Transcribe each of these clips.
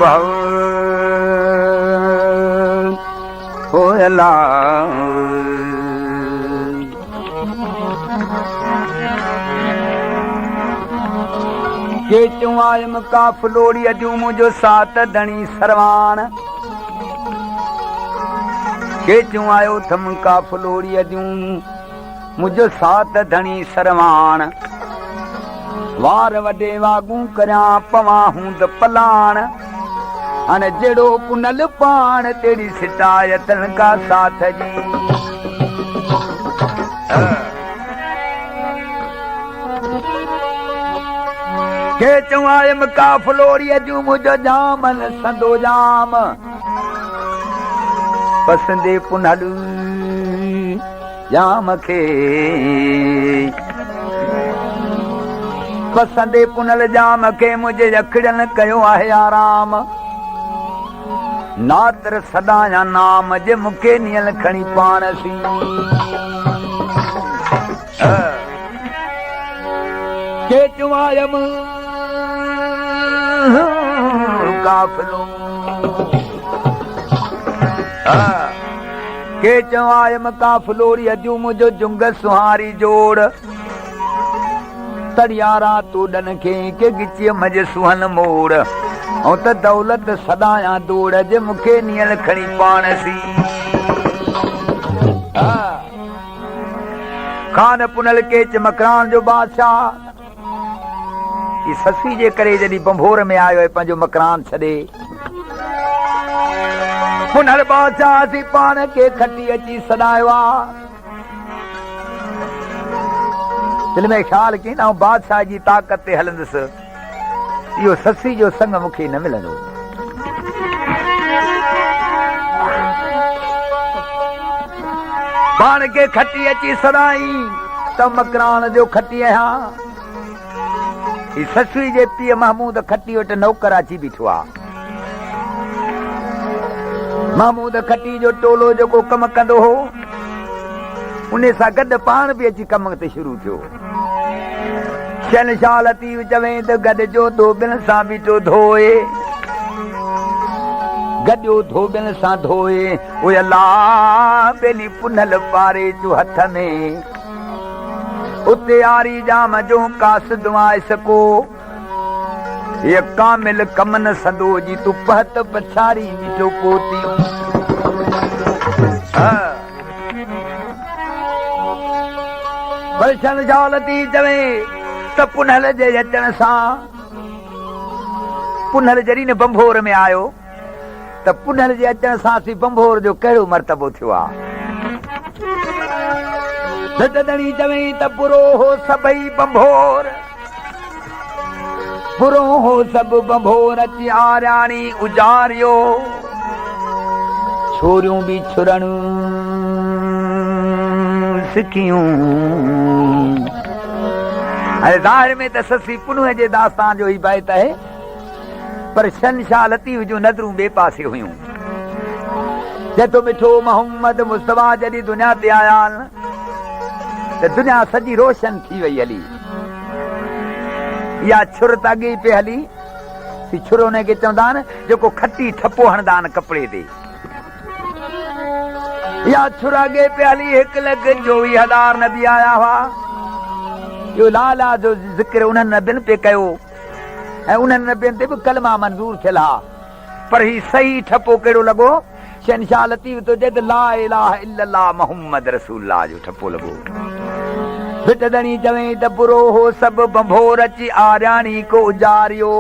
भाव होयला के चुआयम का फलोड़ी अजू मुझो सात धणी सरवान के चुआयो थम का फलोड़ी अजू मुझो सात धणी सरवान वार वडे वागू करया पवा हूं द पलाण अन जेड़ो पुनल पाण तेरी सिटायतन का साथ जी के चुआयम का फलोड़ी अजू मुझो जामन संदो जाम पसंदे पुनल जाम खे पसंदे पुनल जाम खे मुझे अखड़न कयो आहे आराम नातर सदाया नाम जे मुखे नियल खणी पाण सी के चुआयम काफलो के चवायम काफलोरी अजू मुझो जुंग सुहारी जोड़ तड़ियारा तोड़न खे के गिची मजे सुहन मोड़ औ त दौलत सदाया दौड़ जे मुखे नियल खणी पाण सी खान पुनल के मकरान जो बादशाह ससी जे करे जॾहिं बंभोर में आयो पंहिंजो मकरान छॾे पुनल बादशाह सी पाण खे खटी अची सॾायो आहे दिल में ख़्याल कई न बादशाह जी ताक़त ते हलंदुसि इहो ससी जो संग मूंखे न मिलंदो पाण खे खटी अची सॾाई त मकरान जो खटी आहियां ससुई जे पीउ महमूद खटी वटि नौकर अची बीठो आहे महमूद खटी जो टोलो जेको कम कंदो हो उन सां गॾु पाण बि अची कम ते शुरू थियो शहनशाह लतीफ चवे त गॾु जो धोबिन सां बीठो धोए गॾियो धोबिन सां धोए उहे अलाह बेली पुनल पारे जो हथ में उते यारी जाम जो कासद आए सको ये कामिल कमन सदो जी तू पहत पछारी बीठो पोती बलशन जालती चवे त पुनल जे अचण सां पुनल जॾहिं न बंभोर में आयो त पुनल जे अचण सां सी बंभोर जो कहिड़ो मर्तबो थियो आहे झटदणी चवे त बुरो हो सभई बंभोर बुरो हो सब बंभोर अची आराणी उजारियो छोरियूं बि छुरण सिखियूं अरे ज़ाहिर में त ससी पुनूह जे दास्तान जो ही बैत आहे पर शहनशाह लतीफ जूं नज़रूं ॿिए पासे हुयूं जेतो मिठो मोहम्मद मुस्तफा जॾहिं दुनिया ते आया त दुनिया सॼी रोशन थी वई हली या छुर त अॻे पे हली छुर हुनखे चवंदा आहिनि जेको खटी ठपो हणंदा आहिनि कपिड़े ते या छुर अॻे पे हली 1,24,000 नबी आया हुआ इहो लाला जो ज़िक्र उन्हनि नबियुनि पे कयो ऐं उन्हनि नबियुनि ते बि कलमा मंज़ूर थियल हा पर ही सही ठपो कहिड़ो लॻो शहनशाह लतीफ तो जे त ला इलाहा इल्लल्लाह मोहम्मद रसूलुल्लाह जो ठपो लॻो भिटदणी चवे त बुरो हो सब बंभोर अची आराणी को उजारियो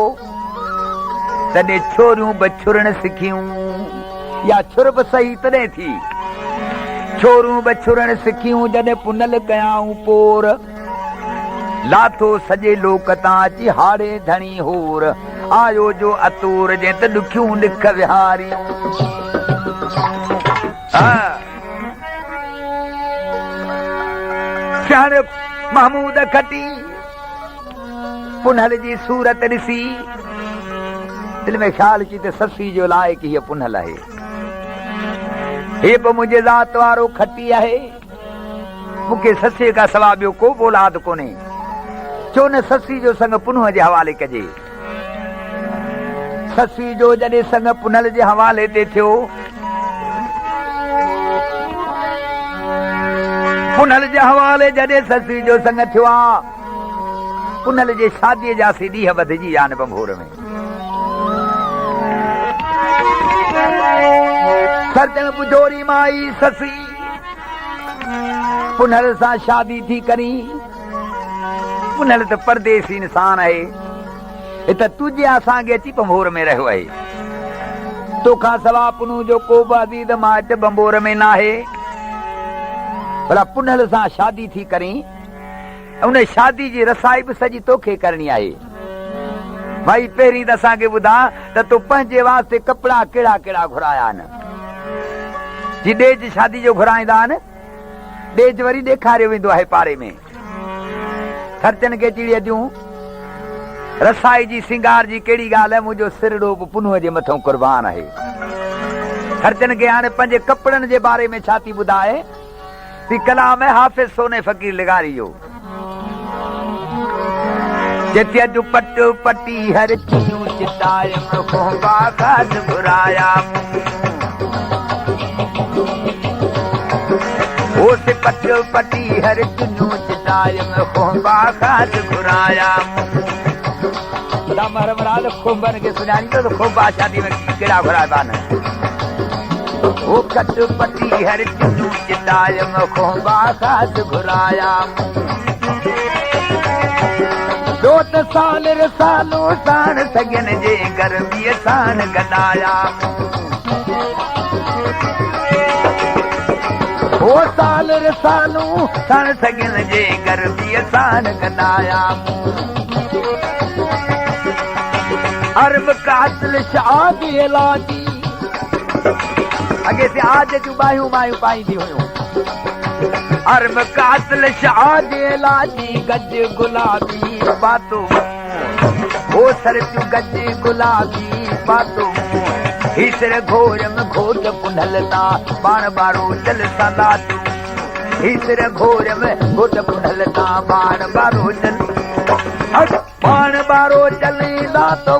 तॾहिं छोरियूं बछुरण सिखियूं या छुर बि सही तॾहिं थी छोरियूं बछुरण सिखियूं जॾहिं पुनल कयाऊं पोर लाथो सॼे लोक तां अची हाड़े धणी होर आयो जो अतूर जे त ॾुखियूं ॾिख विहारियूं महमूद खटी पुनल जी सूरत ॾिसी दिल में ख़्याल अची त ससी जो लाइक़ हीअ पुनल आहे हे बि मुंहिंजे ज़ात वारो खटी आहे मूंखे ससीअ खां सवाइ ॿियो को बि औलाद कोन्हे छो न ससी जो संग पुनूह जे हवाले कजे ससी जो जॾहिं संग पुनल जे हवाले ते थियो, पुनल जे हवाले जॾहिं ससी जो संग थियो आहे, पुनल जे शादीअ जा सी ॾींहं वधिजी विया आहिनि बंभोर में। सरजन पुजोरी माई ससी पुनल सां शादी थी करी। पुनल त परदेसी इंसान आहे, त तुझे असांखे अची बंभोर में रहियो आहे। तोखां सवा पुनू जो को बि अज़ीज़ माइट बंभोर में न आहे। भला पुनल सां शादी थी करी, उन शादी जी रसाई बि सॼी तोखे करणी आहे। भाई पहिरीं त असांखे ॿुधा त तूं पंहिंजे वास्ते कपिड़ा कहिड़ा कहिड़ा घुराया आहिनि। जी ॾेज शादी जो घुराईंदा आहिनि, ॾेज वरी ॾेखारियो वेंदो आहे पाड़े में। ख़र्चनि खे चिड़ी अॼूं रसाई जी सिंगार जी कहिड़ी ॻाल्हि आहे, मुंहिंजो सिरड़ो बि पुनूअ जे मथां कुर्बान आहे। ख़र्चनि खे हाणे पंहिंजे कपिड़नि जे बारे में छा थी ॿुधाए, ती कलाम है हाफ़िज़ सोने फ़कीर लिगारी जो। जिते अॼु पट पटी हर चीज़ चितायम खोंबा खाद घुराया, ओस पट पटी हर चीज़ चितायम खोंबा खाद घुराया। महाराज खोंबन के सुनानी तो खोंबा शादी में केड़ा घुराया न। ओ कट पटी हर चीज़ चितायम खोंबा खाद घुराया। 2 साल रसालो साण सगन जे गर्मी साण गॾाया। ओ साल रसालो साण सगन जे गर्मी साण गॾाया। अरब कातिल शाद इलाजी, अॻे से आज जूं बाहियूं बाहियूं पाईंदी हुयूं। अरब कातिल शाद इलाजी गज गुलाबी पातो, ओ सर तूं गज गुलाबी पातो। हीसर घोर में घोट पुनलता बाण बारो चल सदा तू। हीसर घोर में घोट पुनलता बाण बारो चल, बाण बारो चलींदा तो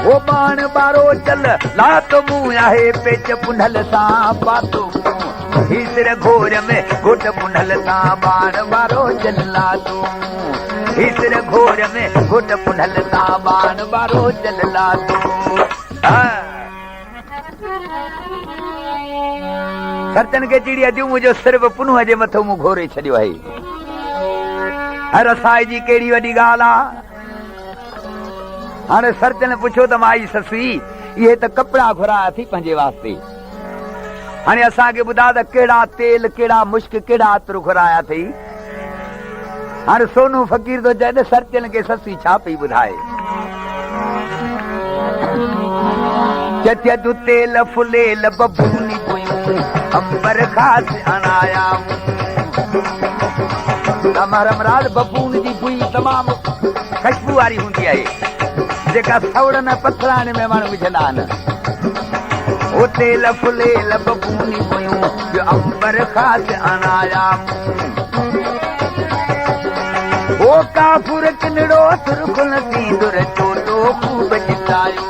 वो बाण बारो चल ला तो मुंह आहे पेच पुनल सां पातो। हीसर घोर में घोट पुनल सां बाण बारो चल ला तो। हीसर घोर में घोट पुनल सां बाण बारो चल ला तो। ख़र्चनि खे चिड़ी अॼु मुंहिंजो सिर्फ़ पुनूअ जे मथां मूं घोरे छॾियो आहे। रसाई जी कहिड़ी वॾी ॻाल्हि आहे। हाणे सर्जन पुछो त माई ससी इहे त कपिड़ा घुराया थी पंहिंजे वास्ते, हाणे असांखे ॿुधा त कहिड़ा तेल कहिड़ा मुश्क कहिड़ा अतर घुराया अथई। हाणे सोनू फ़कीर थो चए त सर्जन खे ससी छा पई ॿुधाए। तूं तेल फुलेल बबूनी अंबर खास अनाया। महाराज बबून जी बुई तमामु खुशबू वारी हूंदी आहे, जेका सवड़नि पथराणे में माण्हू विझंदा आहिनि। ओ तेल फुलेल बबूनी बुयूं अंबर खास अनाया। ओ काफुर किनड़ो सुरखुल सींदुर चोटो खूब चितायो।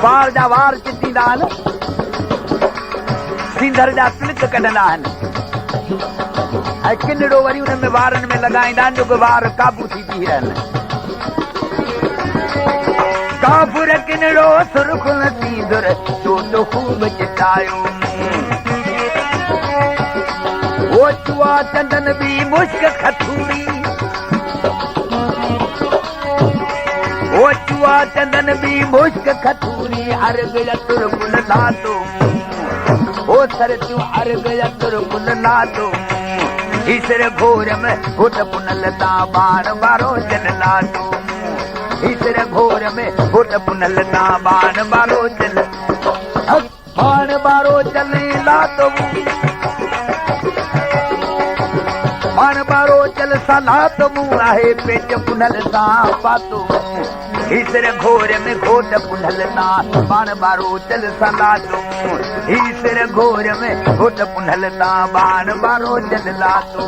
वार जा वार चितींदा आहिनि, सींदर जा तिलक कढंदा आहिनि, ऐं किनड़ो वरी हुन में वारनि में लॻाईंदा आहिनि, जो कि वार काबू थी थी रहनि। काफुर किनड़ो सुरखुल सींदुर चोटो खूब चितायो। वो चुआ चंदन बि मुश्क खथूरी, वो चुआ चंदन बि मुश्क खथूरी। अर्ग यतुर कुल लातो, ओ सर तूं अर्ग यतुर कुल लातो। हीसर घोर में घोट पुनलता बाण बारो चल लातो। हीसर घोर में घोट पुनलता बाण बारो चल, बाण बारो चले लातो। बाण बारो चल सलात मुंह आहे पेच पुनल सां पातो। हीसर घोर में घोट पुनल सां बाण बारो चल सलातो। हीसर घोर में घोट पुनल सां बाण बारो चल लातो।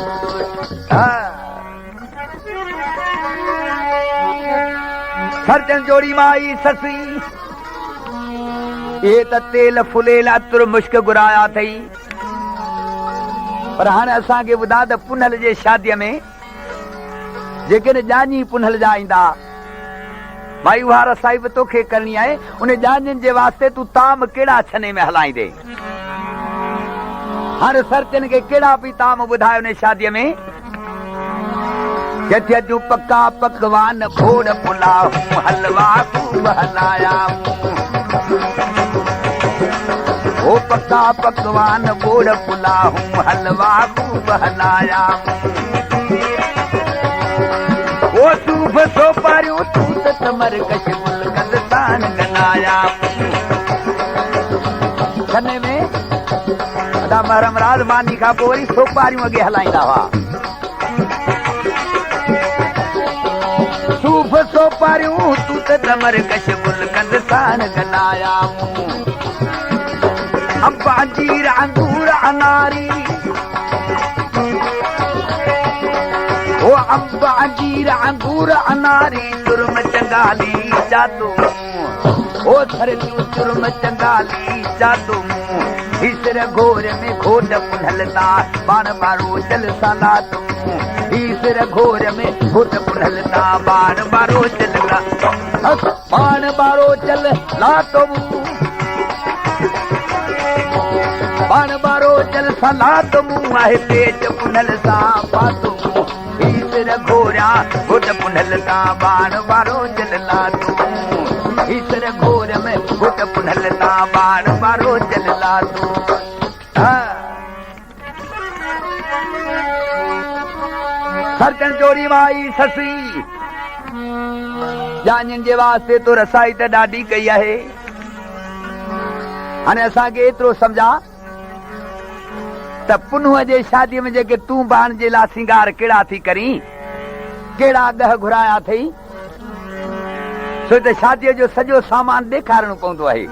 सरजन जोड़ी माई ससी ये त तेल फुलेल अतुर मुश्क घुराया अथई पर हाणे असांखे ॿुधा त पुनल जे शादीअ में जेकॾहिं जानी पुनल जा ईंदा भाई उहा रसाई बि तोखे करणी आहे उन जानियुनि जे वास्ते तूं ताम कहिड़ा छने में हलाईंदे हाणे सरजन खे कहिड़ा बि ताम ॿुधायो उन शादीअ में जूं पका पकवान घोड़ पुलाव हलवा खूब हलाया ओ पका पकवान घोड़ पुलाव हलवा खूब हलाया ओ सूफ सो पारियो तू त तमर कश मुल्कन तान गनाया छने में अदा महरम राज मानी खां पोइ वरी सोपारियूं अॻे हलाईंदा हुआ सूफ सो पारियूं तू त तमर कश मुल्कन तान गनाया अम्बा अंजीर अंगूर अनारी ओ अम्बा अंजीर अंगूर अनारी तुरम चंगाली जादू ओ थरलियूं तुरम चंगाली जादू ईसर घोर में घोट पुनलता बाण बारो चल साला तू ईसर घोर में घोट पुनलता बाण बारो चलता बाण बारो चल ला तो बाण बारो चल साला तो मुंह आहे पेट पुनल सा पातो ईसर घोरा घोट पुनलता बाण बारो चल ला तू ईसर घोर में घोट पुनलता बाण बारो चल ला तू सरजन जोड़ी माई ससी जानियुनि जे वास्ते तो रसाई त ॾाढी कई आहे हाणे असांखे एतिरो सम्झा त पुनूअ जे शादीअ में जेके तूं बाण जे लाइ सिंगार कहिड़ा थी करीं कहिड़ा ॻह घुराया अथई छो त शादीअ जो सॼो सामान ॾेखारणो पवंदो आहे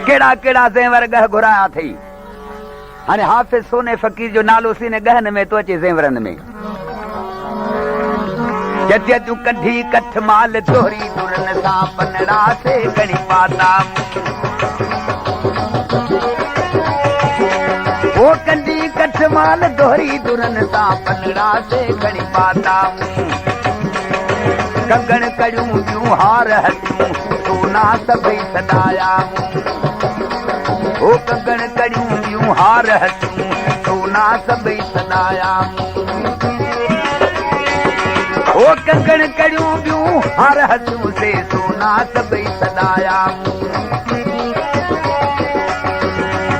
कहिड़ा कहिड़ा ज़ेवर ॻह घुराया अथई हाणे हाफ़िज़ सोने फ़कीर जो नालो सी न ॻहनि में थो अचे ज़ेवरनि में जतियूं कढी कठ माल दोहरी दुरन सां पनड़ा से घणी पाता ओ कंडी कठ माल दोहरी दुरन सां पनड़ा से घणी पाता कंगण कड़ियूं ॿियूं हार हथियूं सोना सभई सदाया ओ कंगण कड़ियूं ॿियूं हार हथियूं सोना सभई सदाया ओ कंगण कड़ियूं ॿियूं हार हथियूं से सोना सभई सदाया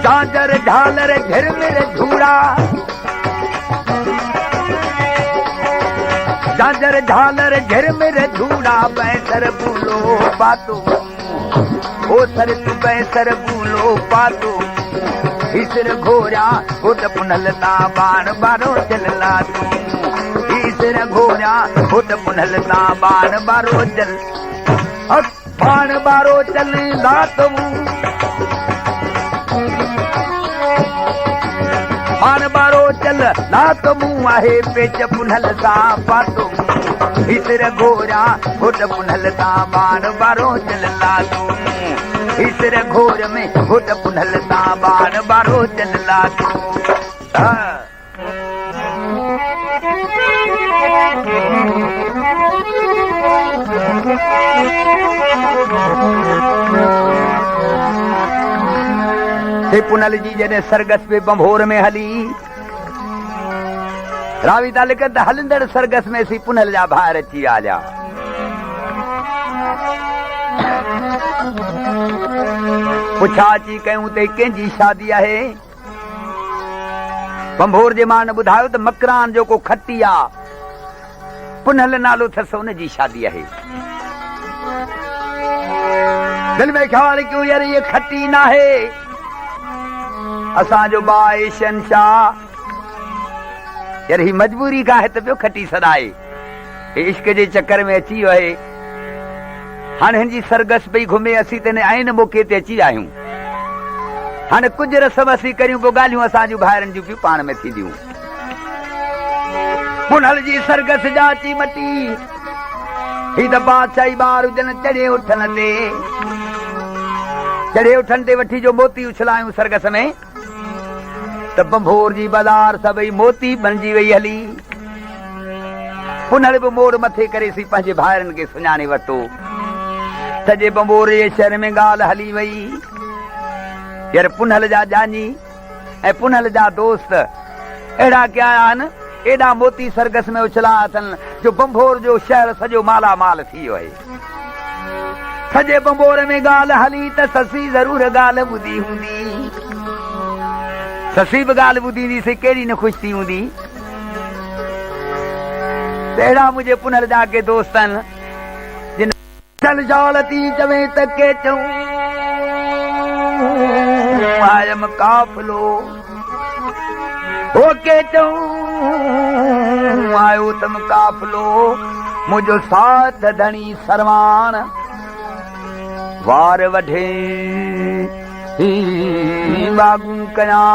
झांझर झालर झिरमिर झूड़ा झांझर झालर झिरमिर झूड़ा बैसर बूलो पातो ओ सर तू बैसर बूलो पातो ईसर घोरा घोट पुनलता बाण बारो चलला तू ईसर घोरा घोट पुनलता बाण बारो चल बाण बारो चलंदा तू बाण बारो चल ला तो मुंह आहे पेच पुनल सा पातो ईसर घोरा घोट पुनलता बाण बारो चल ला तू ईसर घोर में घोट पुनलता बाण बारो चल ला तू पुनल जी जॾहिं सरगस में बंभोर में हली रावी था लिखनि त हलंदड़ सरगस में सी पुनल जा भाइर अची आया पुछा अची कयूं त कंहिंजी शादी आहे बंभोर जे मां न ॿुधायो त मकरान जो को खटी आहे पुनल नालो अथसि हुनजी शादी आहे दिल में ख्याल क्यों यार ये खटी ना है असांजो बाए शहंशाह यार ही मजबूरी का है त पियो खटी सदाए इश्क जे चक्कर में अची वियो आहे हाणे हिनजी सरगस पई घुमे असीं त आइन मौके ते अची आहियूं हाणे कुझु रसम असीं करियूं पोइ ॻाल्हियूं असांजूं भाइरनि जूं पियूं पाण में थींदियूं पुनल जी सरगस जा अची मटी ही त बादशाही ॿार हुजनि चढ़े उठनि ते वठी जो मोती उछलायूं सरगस में त बंभोर जी बाज़ार सभई मोती बणिजी वई हली। पुनल बि मोड़ मथे करे सी पंहिंजे भाइरनि खे सुञाणे वरितो। सॼे बंभोर जे शहर में ॻाल्हि हली वई यार पुनल जा ॼानी ऐं पुनल जा दोस्त अहिड़ा कया आहिनि, एॾा मोती सरगस में उछला अथनि जो बंभोर जो शहर सॼो मालामाल थी वियो आहे। सॼे बंभोर में ॻाल्हि हली त ससी ज़रूर ॻाल्हि ॿुधी हूंदी, ससी बि ॻाल्हि ॿुधी हुंदी, कहिड़ी न ख़ुशि थी हूंदी। अहिड़ा मुंहिंजे पुनल जा के दोस्त आहिनि जिन चल जाल थी चवे त के चऊं आयम काफ़िलो, ओ के चऊं आयो तम काफ़िलो, मुंहिंजो साथ धणी सरवान वार वढे वागूं कयां,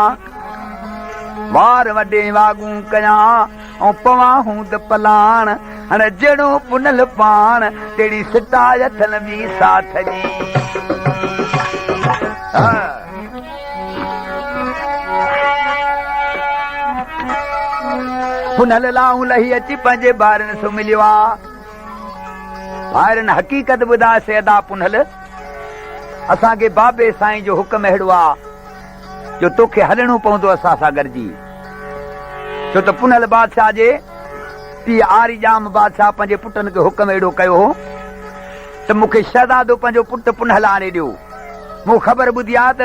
वार वॾे वागूं कयां ऐं पवां हूं त पलाण। हाणे जहिड़ो पुनल पाण तहिड़ी सिटायथन बि साथ जी। पुनल लाऊं लही अची पंहिंजे ॿारनि सां मिलियो आहे। ॿारनि हक़ीक़त ॿुधाए अदा पुनल असांखे बाबे साईं जो हुकुम अहिड़ो आहे जो तोखे हलणो पवंदो असां सां गॾिजी। छो त पुनल बादशाह जे पीउ आरी जाम बादशाह पंहिंजे पुटनि खे हुकुम अहिड़ो कयो हो त मूंखे शहज़ादो पंहिंजो पुटु पुनल आणे ॾियो। मूं ख़बर ॿुधी आहे त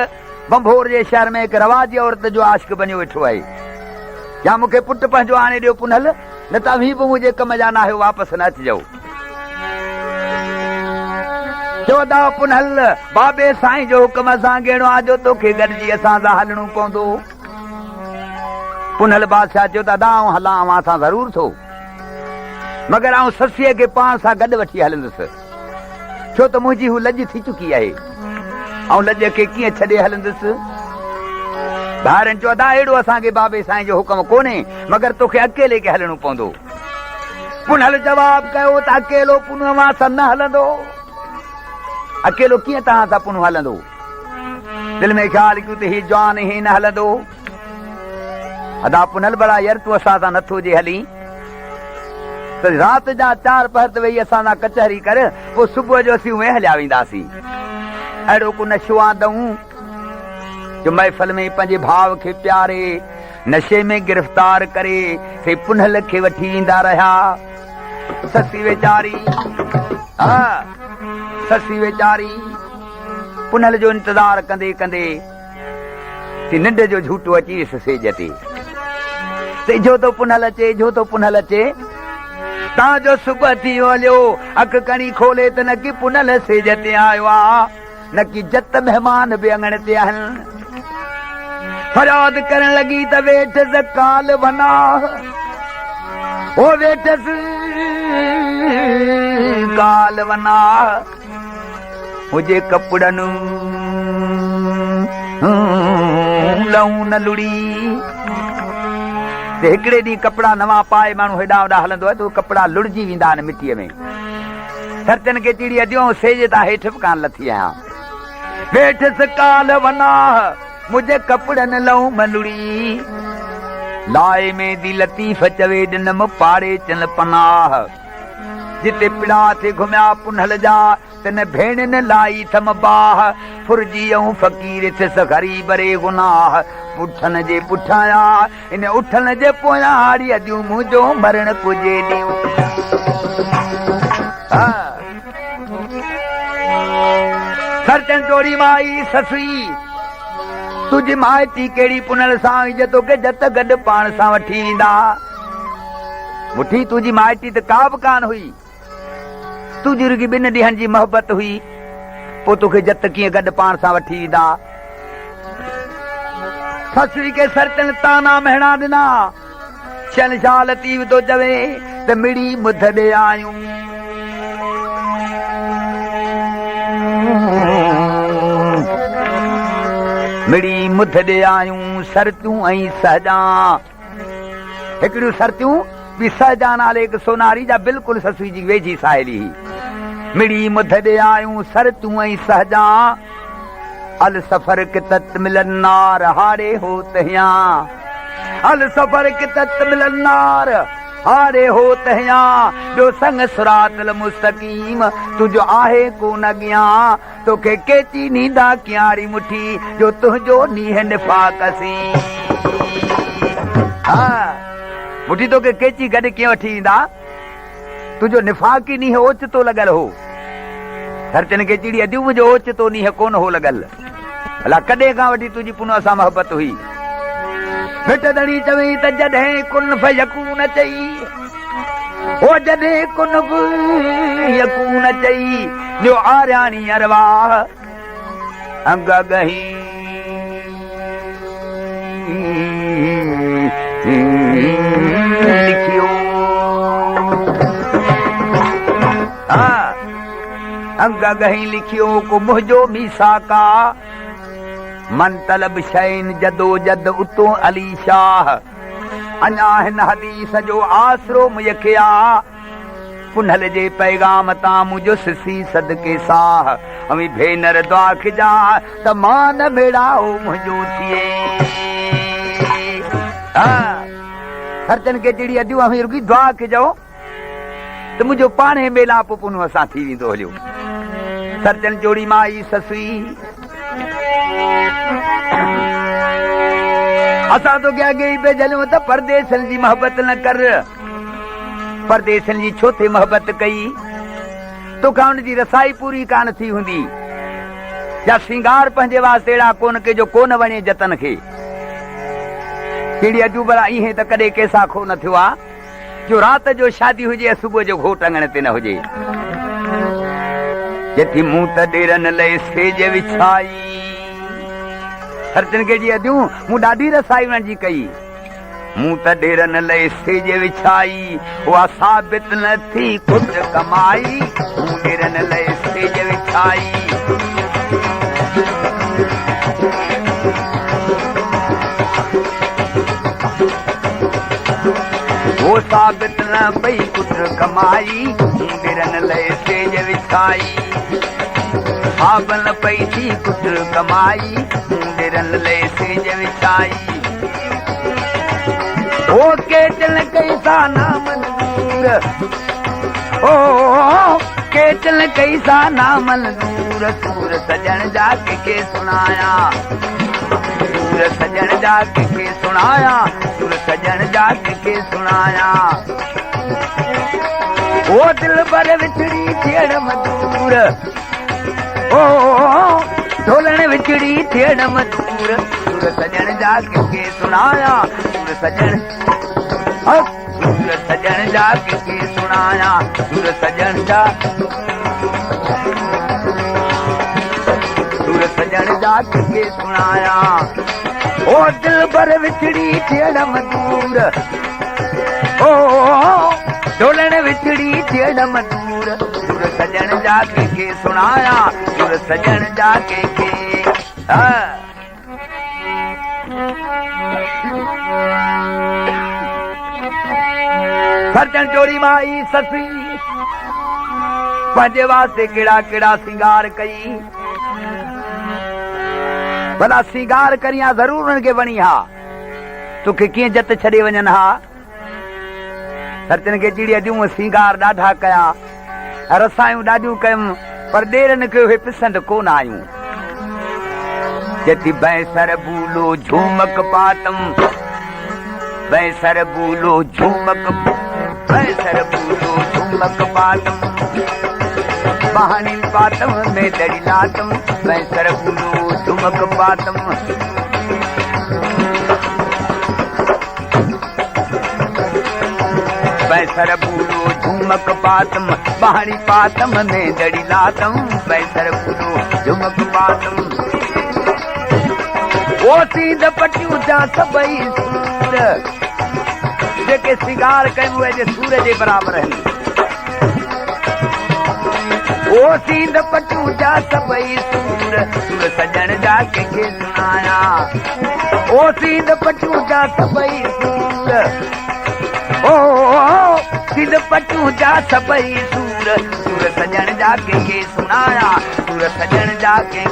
बंभोर जे शहर में हिकु रवाजी औरत जो आशिक़ बणियो वेठो आहे, या मूंखे पुटु पंहिंजो आणे ॾियो पुनल, न त बि मुंहिंजे कम जा न आहियो, वापसि न अचिजो। चौदा पुनल बाबे साईं जो हुकुम सां गेणो आहे जो तोखे गॾिजी असां सां हलणो पवंदो। पुनल बादशाह चयो दादा आऊं हलां, अवां सां ज़रूर थो, मगर आऊं ससीअ खे पाण सां गॾु वठी हलंदुसि, छो त मुंहिंजी हू लॼ थी चुकी आहे, ऐं लॼ खे कीअं छॾे हलंदुसि। ॿारनि चयो अदा अहिड़ो असांखे बाबे साईं जो हुकुम कोन्हे, मगर तोखे अकेले खे हलणो पवंदो। पुनल जवाब कयो त अकेलो पुनू अवां सां न हलंदो, अकेलो कीअं तव्हां सां पुनू हलंदो। दिलि में ख़्यालु कयो त ही जवान ही न हलंदो। अदा पुनल बड़ा यार तूं असां सां नथो जे हली, त राति जा 4 पहर ते वेही असां सां कचहरी कर, पोइ सुबुह जो असीं उहे हलिया वेंदासीं। अहिड़ो को नशो आदऊं जो महफ़िल में पंहिंजे भाउ खे प्यारे नशे में गिरफ़्तार करे से पुनल खे वठी ईंदा रहिया। ससी वेचारी ससी वेचारी पुनल जो इंतज़ार कंदे कंदे निंड जो झूठो अची वियुसि सेज ते। जो तो पुनल अचे, जो तो पुनल अचे, तव्हांजो सुबुह थी हलियो, अखि खणी खोले त न की पुनल सेज ते आयो आहे, न की जत महिमान बि अङण ते आहिनि। फरियाद करण लॻी त वेठसि काल वना, ओ वेठसि काल वना, मुंहिंजे कपड़नि लहूं न लुड़ी। हिकिड़े ॾींहुं कपिड़ा नवां पाए माण्हू हेॾा होॾा हलंदो आहे त उहे कपिड़ा लुड़जी वेंदा आहिनि मिटीअ में। सरतनि खे चिड़ी अॼु सेज तां हेठि बि कान लथी आहियां। वेठसि काल वना, मुंहिंजे कपड़नि लहूं मलुड़ी, लाए में दी लतीफ़ चवे ॾिनमि पाड़े चल पनाह। जिते पिड़ा थे घुमिया पुनल जा तन भेणनि लाई थम बाह, फुरजी ऐं फ़क़ीर थियसि ग़रीब रे गुनाह। पुठनि जे पुठियां इन उठनि जे पोयां हारी अॼु मुंहिंजो मरण पुजे ॾियो। सरचन टोड़ी माई ससुई, तुंहिंजी माइटी कहिड़ी पुनल सां जो तोखे जत गॾु पाण सां वठी ईंदा। मुठी तुंहिंजी माइटी त का बि कान हुई, तुंहिंजी रुॻी 2 ॾींहंनि जी मोहबत हुई, पोइ तोखे जत कीअं गॾु पाण सां वठी ईंदा। ससुई खे सरतन ताना महणा ॾिना। शहनशाह लतीफ़ थो चवे त मिड़ी मुध ॾे आयूं, मिड़ी मुध ॾे आयूं, सरतियूं ऐं सहजां। हिकिड़ियूं सरतियूं भी सहजा नाले एक सोनारी जा बिल्कुल ससुई जी वेझी साहेली मिड़ी मुध दे आयूं सर तू ऐं सहजा अल सफर के तत मिलनार हारे हो तहिया अल सफर के तत मिलनार हारे हो तहिया जो संग सुरातल मुस्तकीम तुझो आहे को न गया तो के केची नींदा क्यारी मुठी जो तुझो नीह निफाकसी मुठी तो के केची गड क्यों वठी ईंदा तुझो निफाकी नीह ओचितो लगल हो हरचन के चिड़ी अदियूं मुंहिंजो ओचितो नीह कोन हो लगल भला कॾहिं खां वठी तुंहिंजी पुन सां मोहबत हुई मिटदड़ी चवई त जॾहिं कुन फयकून चई ओ जॾहिं कुन यकून चई जो आर्याणी अरवाह अंग गही लिखियो अंग गही लिखियो को मुंहिंजो मीसाका मन तलब शैन जदो जद उतो अली शाह अञा हिन हदीस जो आसरो मुयखिया पुनल जे पैगाम तां मुंहिंजो सिसी सदके साह अमी भेनर दुआ खिजा त मान भेड़ाओ मुंहिंजो थिए हरचन के चिड़ी अदियूं अमी रुकी दुआ खिजो त मुंहिंजो पाणे मेलाप पुन सां थी वेंदो हलियो सरचन जोड़ी माई ससुई असां तो क्या गई पे जलियो त परदेसन जी मोहब्बत न कर परदेसन जी छो थे मोहब्बत कई तो का उन जी रसाई पूरी कान थी हुंदी या सिंगार पंहिंजे वास्ते अहिड़ा कोन के जो कोन वणे जतन खे कहिड़ी अजू भला इहे त कॾहिं कंहिंसां खो न थियो आहे जो रात जो शादी हुजे सुबुह जो घोट अंगण ते न हुजे जेती मूं त ॾेरन लइ सेज विछाई हरचन के जी अदियूं मूं ॾाढी रसाई उन्हनि जी कई मूं त ॾेरन लइ सेज विछाई उहा साबित न थी कुझु कमाई मूं ॾेरन लइ सेज विछाई वो साबित न पई कुझु कमाई मूं ॾेरन लइ सेज विछाई साबन पई थी कुझु कमाई ॾेरन लइ सेज विछाई ओ केचल कई सा नामंजूर ओ केचल कई सा नामंजूर सूर सजण जा के सुनाया सूर सजण जा के सुनाया सूर सजण जा के सुनाया ओ दिल पर विछड़ी थियण मजूर ओ ढोलण विछड़ी थियण मजूर सूर सजण जा के सुनाया सूर सजण जा के सुनाया सूर सजण जा के सुनाया ओ दिल पर विछड़ी थियण मजूर ओ ढोलण विछड़ी थियण मजूर सूर सजण जा के सुनाया सूर सजण जा के सरचन चोरी माई ससी पंहिंजे वास्ते कहिड़ा कहिड़ा सिंगार कई भला सिंगार करियां ज़रूर उन्हनि खे वणी हा तोखे कीअं जत छॾे वञनि हा सरचन खे चिड़ी अॼु सिंगार ॾाढा कया रसायूं ॾाढियूं कयूं पर ॾेरनि खे उहे पिसंद कोन आयूं जेती बैसर बूलो झूमक पातम बैसर बूलो झूमक बैसर बूलो झूमक पातम बहानी पातम में दड़ी लातम बैसर बूलो झूमक पातम बैसर बूलो झूमक पातम बहानी पातम में दड़ी लातम बैसर बूलो झूमक पातम वो सीध पटियूं जा सभई सूर जेके सिंगार कयूं उहे सूर जे बराबर आहिनि वो सीध पटियूं जा सभई सूर सूर सजण जा कंहिंखे सुनाया वो सीध पटियूं जा सभई सूर ओ सिद पटू जा सबई सूर सूर सजन जा के सुनाया सूर सजन जा के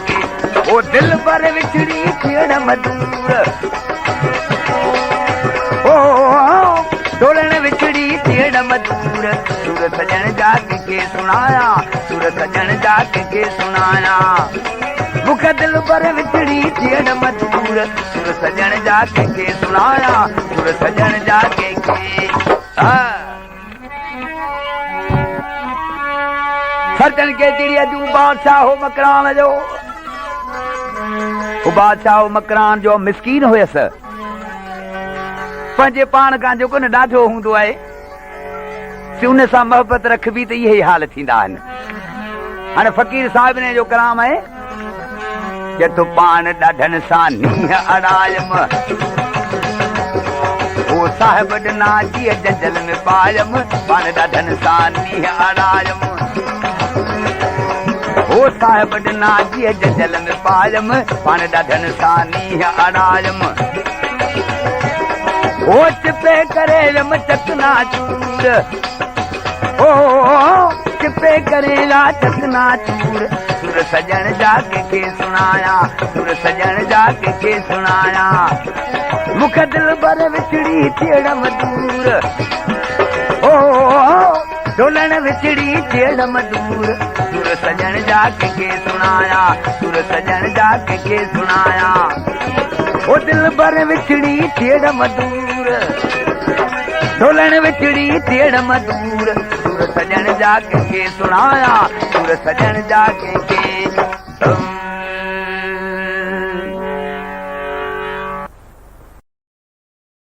ओ दिल पर विछड़ी थियण मधुर ओ डोलन विछड़ी थियण मधुर सूर सजन जा के सुनाया सूर सजन जा के सुनाया मुख दिल पर विछड़ी थियण मधुर सूर सजन जा के सुनाया सूर सजन जा के सजन के चिड़िया जू बादशाह हो मकरान जो बादशाह मकरान जो मिसकीन हुयसि पंहिंजे पाण खां जेको न ॾाढो हूंदो आहे उन सां मोहबत रखबी त इहे ई हाल थींदा आहिनि। हाणे फ़कीर साहिब ने जो कलाम आहे जे तूं पाण ॾाढनि सां नीह अड़ायम ओ साहिब ॾिना जीअं जंजल में पायम पाण ॾाढनि सां नीह अड़ायम ओ साहिब ॾिना जीअं जंजल में पायम पाण ॾाढनि सां नीह अड़ायम ओ चिपे करे रम चकना चूर ओ चिपे करेला चकना चूर सुर सजन जाके के सुनाया सुर सजन जाके के सुनाया मुख दिल पर विछड़ी थियण मधुर ओ डोलन विछड़ी थियण मधुर सुर सजन जाके के सुनाया सुर सजन जाके के सुनाया ओ दिल पर विछड़ी थियण मधुर डोलन विछड़ी थियण मधुर सुर सजन जाके के सुनाया सुर सजन जाके के